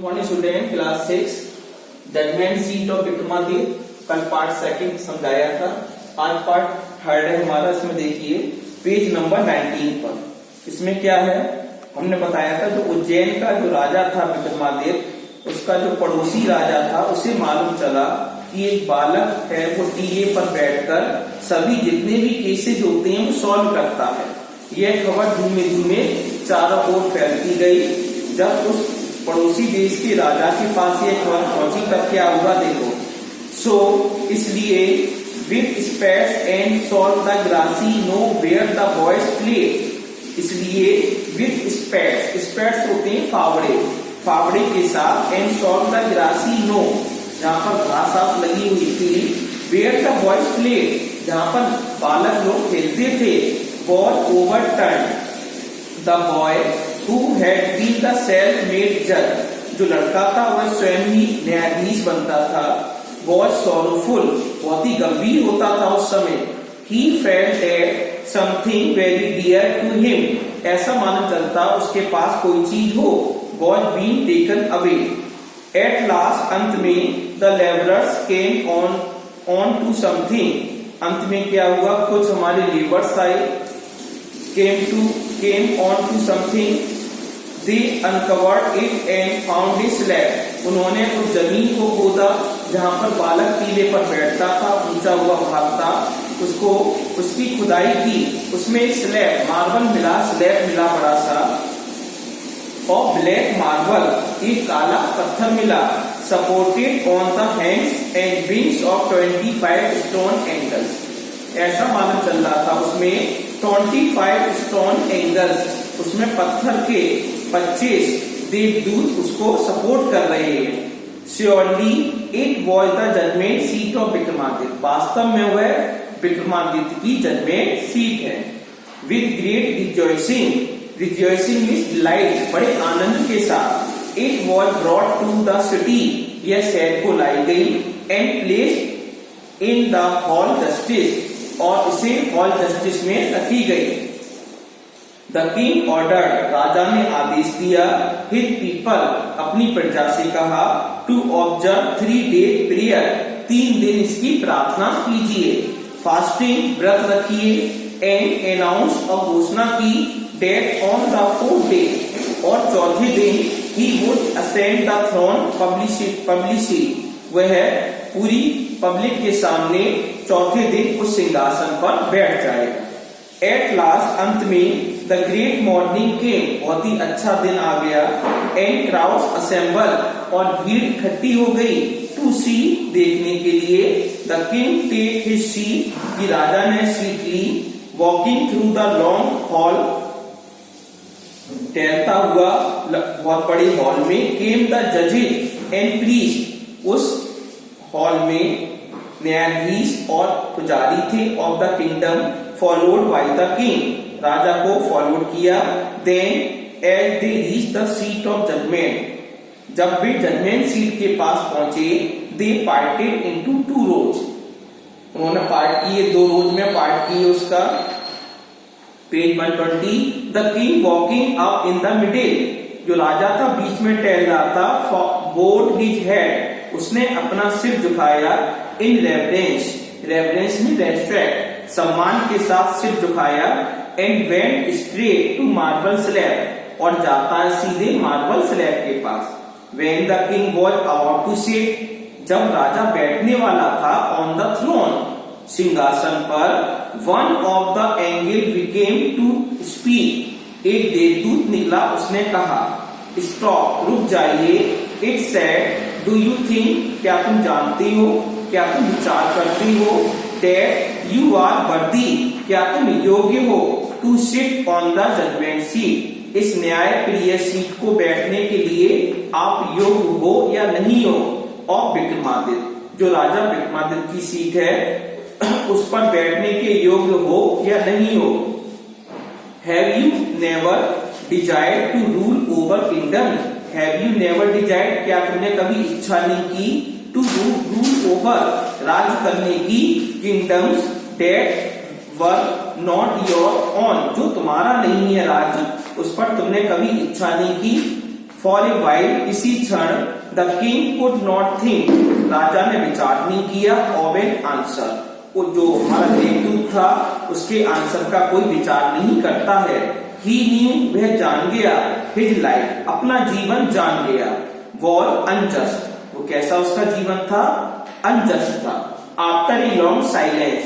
Morning student class 6 judgement seat of Vikramaditya. कल part second समझाया था, आज पार्ट थर्ड है हमारा। इसमें देखिए पेज नंबर 19 पर। इसमें क्या है, हमने बताया था जो उज्जैन का जो राजा था विक्रमादित्य, उसका जो पड़ोसी राजा था उसे मालूम चला कि एक बालक है वो टीए पर बैठकर सभी जितने भी केसेज होते हैं वो सॉल्व करता है। यह खबर धीमे धीमे चारों ओर फैलती गई। जब उस पड़ोसी देश के राजा के पास ये खबर पहुंची तब क्या हुआ देखो। सो इसलिए with spades and solve the grassy knoll where the boys play. इसलिए विद स्पेड्स, स्पेड्स होते हैं फावड़े, फावड़े के साथ, and solve the grassy knoll, जहां पर घास आस लगी हुई थी, वेयर द बॉयज प्ले, जहां पर बालक लोग खेलते थे, was overturn the boy who had been the self-made judge, जो लड़का था वह स्वयं ही न्यायाधीश बनता था, was sorrowful, बहुत ही गंभीर होता था उस समय। He felt that something very dear to him, ऐसा मालूम चलता उसके पास कोई चीज हो, was being taken away। At last, अंत में the laborers came on to something, अंत में क्या हुआ, कुछ हमारे लेबर्स आए, came on to something, they uncovered it and found a slab, उन्होंने उस जमीन को खोदा जहां पर बालक टीले पर बैठता था, ऊंचा हुआ भाग था, उसको उसकी खुदाई की, उसमें स्लैब मार्बल मिला, स्लैब मिला बड़ा सा, और ब्लैक मार्बल, एक काला पत्थर मिला, supported on the hands and wings of 25 stone angles, ऐसा मालूम चल रहा था उसमें 25 स्टोन एंगल्स, उसमें पत्थर के 25 देवदूत उसको सपोर्ट कर रहे हैं। Surely it was the judgement seat of Vikramaditya, वास्तव में वह विक्रमादित्य की जजमेंट सीट है। With great rejoicing, rejoicing means delight, बड़े आनंद के साथ, it was brought to the city, यह शहर को लाई गई, and placed in the hall justice, और इसे हॉल जस्टिस में रखी गई। द किंग ऑर्डर, राजा ने आदेश दिया, हिज पीपल, अपनी प्रजा से कहा, टू ऑब्जर्व 3 days प्रेयर, 3 दिन इसकी प्रार्थना कीजिए, फास्टिंग, व्रत रखिए, एंड अनाउंस, और घोषणा की, date on the 4th day, और चौथे दिन ही would ascend the throne publicly, वह पूरी पब्लिक के सामने चौथे दिन उस सिंहासन पर बैठ जाएगा। एट लास्ट, अंत में, द ग्रेट मॉर्निंग केम, बहुत ही अच्छा दिन आ गया, एंड क्राउड्स असेंबल, और भीड़ इकट्ठी हो गई, टू सी, देखने के लिए, the king take his seat, कि राजा ने सीट ली, walking through the long hall, टहलता हुआ बहुत बड़े हॉल में, केम द जजेस एंड प्रीस्ट, उस हॉल में न्यायाधीश और पुजारी थे, of the kingdom, followed by the king, राजा को फॉलोड किया। Then as they reach the seat of judgement, जब वे जजमेंट सीट के पास पहुंचे, दे पार्टेड इनटू 2 rows, उन्होंने पार्ट किए, 2 rows में पार्ट किए उसका। Page 120, the king walking up in the middle, जो राजा था बीच में टहल रहा था, बोड हिज हेड, उसने अपना सिर झुकाया, इन रेवरेंस, रेवरेंस में रेस्पेक्ट, सम्मान के साथ सिर झुकाया, and went straight to marble slab, और जाता है सीधे मार्बल स्लैब के पास। When the king was about to sit, जब राजा बैठने वाला था, ऑन द थ्रोन, सिंहासन पर, one of the angel became to speak, एक देवदूत निकला, उसने कहा, स्टॉप, रुक जाइए, it said, do you think, क्या तुम जानती हो, क्या तुम विचार करती हो, दैट यू आर वर्दी, क्या तुम योग्य हो, to sit on the judgement seat, इस न्याय प्रिय सीट को बैठने के लिए आप योग्य हो या नहीं हो, ऑफ विक्रमादित्य, जो राजा विक्रमादित्य की सीट है उस पर बैठने के योग्य हो या नहीं हो। Have you never desired to rule over kingdom, have you never desired, क्या तुमने कभी इच्छा नहीं की, टू रूल ओवर, राज करने की, kingdoms that were not your own, जो तुम्हारा नहीं है राज्य, उस पर तुमने कभी इच्छा नहीं की। फॉर ए वाइल, किसी क्षण, the king could not think, राजा ने विचार नहीं किया, ऑफ एन आंसर, वो जो हमारा देवदूत था उसके आंसर का कोई विचार नहीं करता है। ही न्यू, वह जान गया, हिज लाइफ, अपना जीवन जान गया, वॉर अनजस्ट, वो कैसा उसका जीवन था, अनजस्ट था। आफ्टर ए लॉन्ग साइलेंस,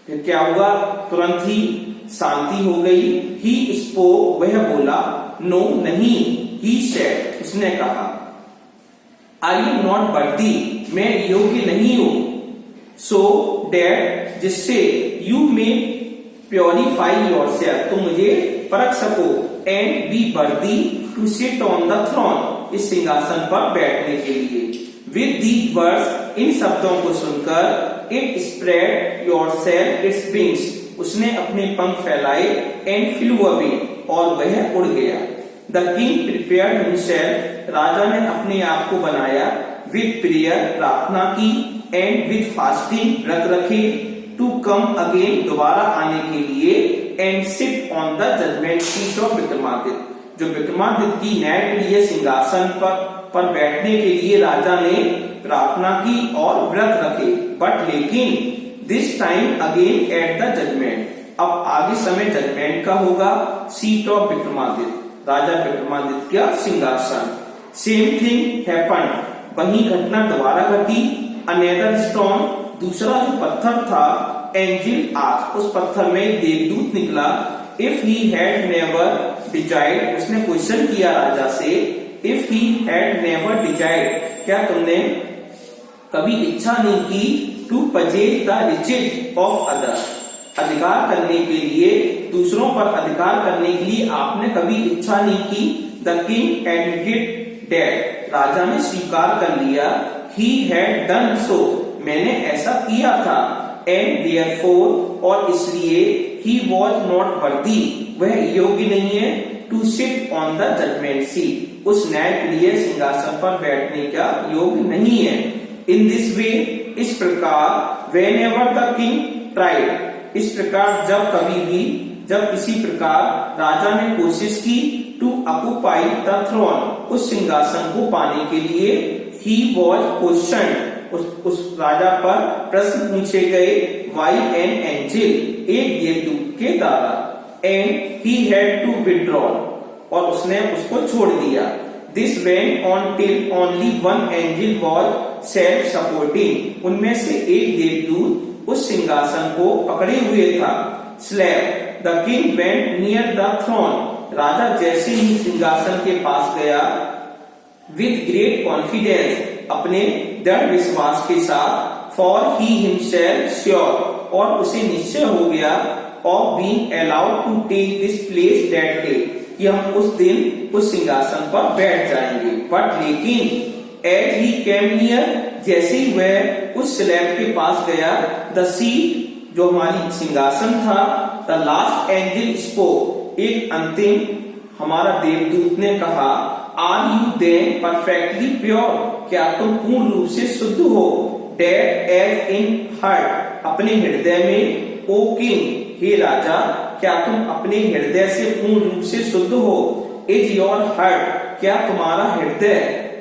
फिर क्या हुआ, तुरंत ही शांति हो गई। ही स्पोक, वह बोला, नो नहीं, ही सेड, उसने कहा, आई एम नॉट वर्दी, मैं योग्य नहीं हूं, सो डैट, जिससे, यू मे प्योरीफाई योरसेल्फ, तुम मुझे परख सको, and be worthy to sit on the throne, इस सिंहासन पर बैठने के लिए। विद दीज वर्ड्स, इन शब्दों को सुनकर, it spread yourself its wings, उसने अपने पंख फैलाए, एंड फ्लू अवे, और वह उड़ गया। द किंग प्रिपेयर्ड हिमसेल्फ, राजा ने अपने आप को बनाया, विद प्रेयर, प्रार्थना की, एंड विद फास्टिंग, व्रत रखे, टू कम अगेन, दोबारा आने के लिए, and sit on the judgement seat of Vikramaditya, जो विक्रमादित्य की न्यायप्रिय सिंहासन पर बैठने के लिए राजा ने प्रार्थना की और व्रत रखे। बट लेकिन, this time again at the judgement, अब आगे समय जजमेंट का होगा, सीट ऑफ विक्रमादित्य, राजा विक्रमादित्य का सिंहासन। सेम थिंग हैपेंड, वही घटना दोबारा घटी। अनदर स्टोन, दूसरा जो पत्थर था, एंजिल आस्क्ड, उस पत्थर में देवदूत निकला, if he had never desired, उसने क्वेश्चन किया राजा से, if he had never desired, क्या तुमने कभी इच्छा नहीं की, to possess the riches of others, अधिकार करने के लिए, दूसरों पर अधिकार करने के लिए आपने कभी इच्छा नहीं की। द किंग एडमिटेड दैट, राजा ने स्वीकार कर लिया, ही हैड डन सो, मैंने ऐसा किया था, एंड देयरफॉर, और इसलिए, ही वॉज नॉट वर्दी, वह योग्य नहीं है, to sit on the judgement seat, उस न्यायप्रिय सिंहासन पर बैठने का योग्य नहीं है। इन दिस वे, इस प्रकार, when ever the king tried, इस प्रकार जब कभी भी, जब किसी प्रकार राजा ने कोशिश की, टू ऑक्युपाई द थ्रोन, उस सिंहासन को पाने के लिए, ही वॉज क्वेश्चन, उस राजा पर प्रश्न पूछे गए, वाई एन एंजिल, एक देवदूत के द्वारा, and he had to withdraw, और उसने उसको छोड़ दिया। This went on till only one angel was self supporting, उनमें से एक देवदूत उस सिंहासन को पकड़े हुए था। Slab, the king went near the throne, राजा जैसे ही सिंहासन के पास गया, विद ग्रेट कॉन्फिडेंस, अपने दृढ़ विश्वास के साथ, फॉर ही हिमसेल्फ श्योर, और उसे निश्चय हो गया, of being allowed to take this place that day, कि हम उस दिन उस सिंहासन पर बैठ जाएंगे। बट लेकिन, एज ही केम नियर, जैसे ही वह उस स्लैब के पास गया, द सीट, जो हमारी सिंहासन था, द लास्ट एंजिल स्पोक, एक अंतिम हमारा देवदूत ने कहा, are you then perfectly pure, क्या तुम पूर्ण रूप से शुद्ध हो, डेट एज इन हार्ट, अपने हृदय में, ओ किंग, हे राजा, क्या तुम अपने हृदय से पूर्ण रूप से शुद्ध हो, इज योर हार्ट, क्या तुम्हारा हृदय,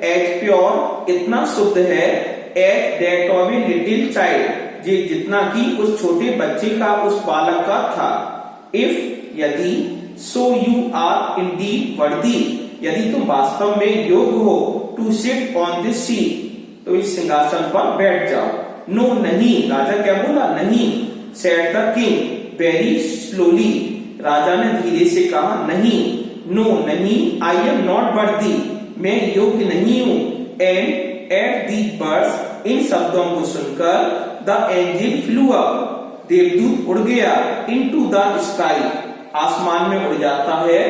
एज प्योर, इतना शुद्ध है, as that of a little child, जितना कि उस छोटे बच्चे का, उस बालक का था। इफ, यदि, सो यू आर इंडीड वर्दी, यदि तुम वास्तव में योग्य हो, to sit on this seat, तो इस सिंहासन पर बैठ जाओ। नो नहीं, राजा क्या बोला, नहीं, said the king very slowly, राजा ने धीरे से कहा, नहीं, नो नहीं, आई एम नॉट वर्दी, मैं योग्य नहीं हूं, एंड एट दी वर्ड्स, इन शब्दों को सुनकर, द एंजिल फ्लू अप, देवदूत उड़ गया, इनटू द स्काई, आसमान में उड़ जाता है,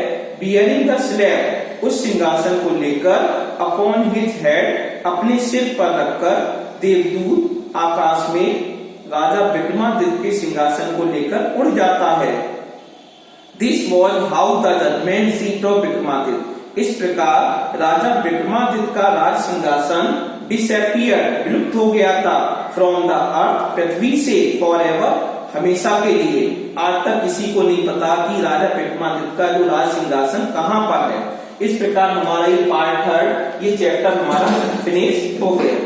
बियरिंग द स्लैब, उस सिंहासन को लेकर, अपॉन हिज हेड, अपने सिर पर रखकर, देवदूत आकाश में राजा विक्रमादित्य के सिंहासन को लेकर उड़ जाता है। This was how the judgement seat of Vikramaditya, इस प्रकार राजा विक्रमादित्य का राज सिंहासन डिसअपियर, विलुप्त हो गया था, फ्रॉम द अर्थ, पृथ्वी से, फॉर एवर, हमेशा के लिए। आज तक किसी को नहीं पता कि राजा विक्रमादित्य का जो राज सिंहासन कहाँ पर है। इस प्रकार हमारा ये पार्ट थर्ड, ये चैप्टर हमारा फिनिश हो गया।